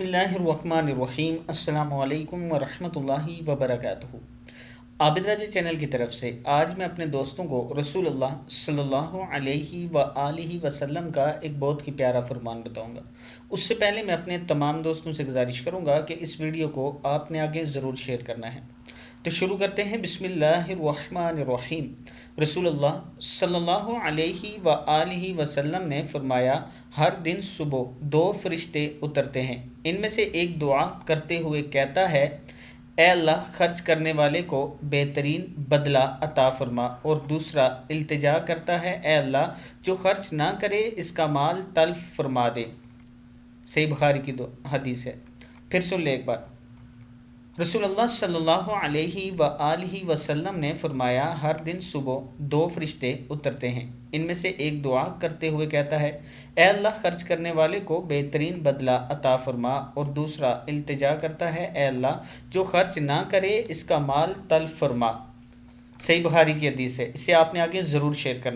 बिस्मिल्लाहिर्रहमानिर्रहीम। अस्सलामु अलैकुम वरहमतुल्लाहि वबरकातुहू। आबिद राजा चैनल की तरफ से आज मैं अपने दोस्तों को रसूलुल्लाह सल्लल्लाहु अलैहि व आलिहि वसल्लम का एक बहुत ही प्यारा फरमान बताऊंगा। उससे पहले मैं अपने तमाम दोस्तों से गुजारिश करूंगा कि इस वीडियो को आपने आगे ज़रूर शेयर करना है। तो शुरू करते हैं। बिस्मिल्लाहिर्रहमानिर्रहीम। रसूलुल्लाह सल्लल्लाहु अलैहि व आलिहि वसल्लम ने फरमाया, हर दिन सुबह दो फरिश्ते उतरते हैं। इनमें से एक दुआ करते हुए कहता है, ए अल्लाह, खर्च करने वाले को बेहतरीन बदला अता फरमा, और दूसरा इल्तिजा करता है, ए अल्लाह, जो खर्च ना करे इसका माल तल्फ फरमा दे। सही बुखारी की हदीस है। फिर सुन ले एक बार। रसूलुल्लाह सल्लल्लाहु अलैहि व आलिहि वसल्लम ने फरमाया, हर दिन सुबह दो फरिश्ते उतरते हैं। इनमें से एक दुआ करते हुए कहता है, ए अल्लाह, खर्च करने वाले को बेहतरीन बदला अता फरमा, और दूसरा इल्तिजा करता है, ए अल्लाह, जो खर्च ना करे इसका माल तल्फ फरमा। सही बुखारी की हदीस है। इसे आपने आगे ज़रूर शेयर करना।